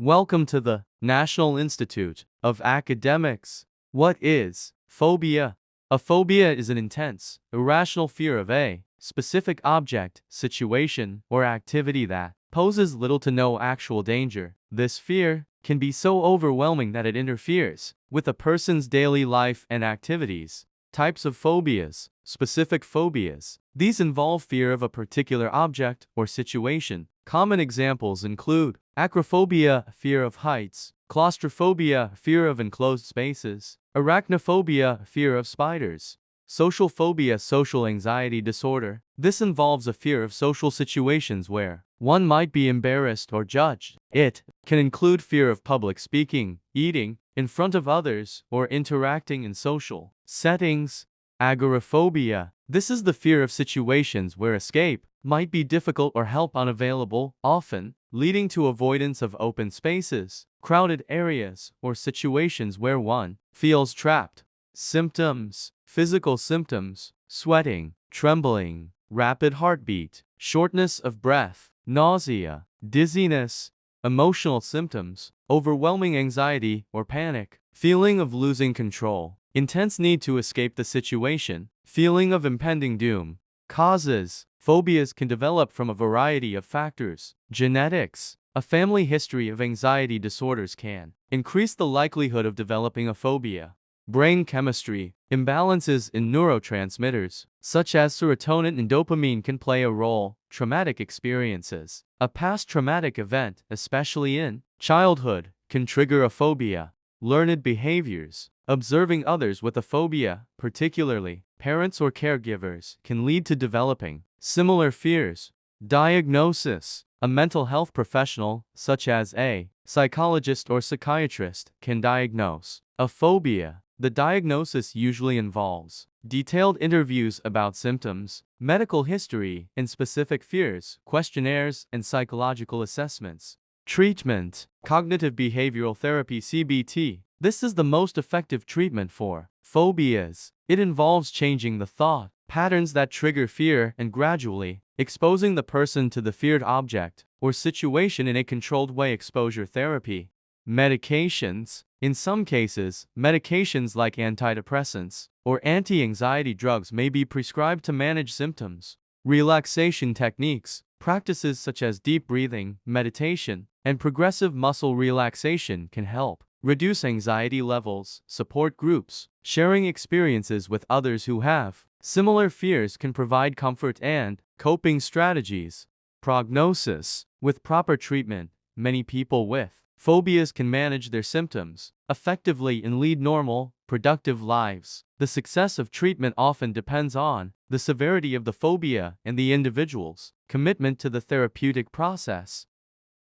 Welcome to the National Institute of Academics. What is phobia? A phobia is an intense, irrational fear of a specific object, situation, or activity that poses little to no actual danger. This fear can be so overwhelming that it interferes with a person's daily life and activities. Types of phobias. Specific phobias. These involve fear of a particular object or situation. Common examples include acrophobia, fear of heights; claustrophobia, fear of enclosed spaces; arachnophobia, fear of spiders; social phobia, social anxiety disorder. This involves a fear of social situations where one might be embarrassed or judged. It can include fear of public speaking, eating in front of others, or interacting in social settings. Agoraphobia. This is the fear of situations where escape might be difficult or help unavailable, often leading to avoidance of open spaces, crowded areas, or situations where one feels trapped. Symptoms. Physical symptoms: sweating, trembling, rapid heartbeat, shortness of breath, nausea, dizziness. Emotional symptoms: overwhelming anxiety or panic, feeling of losing control, intense need to escape the situation, feeling of impending doom. Causes. Phobias can develop from a variety of factors. Genetics. A family history of anxiety disorders can increase the likelihood of developing a phobia. Brain chemistry. Imbalances in neurotransmitters, such as serotonin and dopamine, can play a role. Traumatic experiences. A past traumatic event, especially in childhood, can trigger a phobia. Learned behaviors. Observing others with a phobia, particularly parents or caregivers, can lead to developing similar fears. Diagnosis. A mental health professional, such as a psychologist or psychiatrist, can diagnose a phobia. The diagnosis usually involves detailed interviews about symptoms, medical history, and specific fears, questionnaires, and psychological assessments. Treatment. Cognitive behavioral therapy (CBT). This is the most effective treatment for phobias. It involves changing the thought patterns that trigger fear and gradually exposing the person to the feared object or situation in a controlled way. Exposure therapy. Medications. In some cases, medications like antidepressants or anti-anxiety drugs may be prescribed to manage symptoms. Relaxation techniques. Practices such as deep breathing, meditation, and progressive muscle relaxation can help reduce anxiety levels. Support groups. Sharing experiences with others who have similar fears can provide comfort and coping strategies. Prognosis. With proper treatment, many people with phobias can manage their symptoms effectively and lead normal, productive lives. The success of treatment often depends on the severity of the phobia and the individual's commitment to the therapeutic process.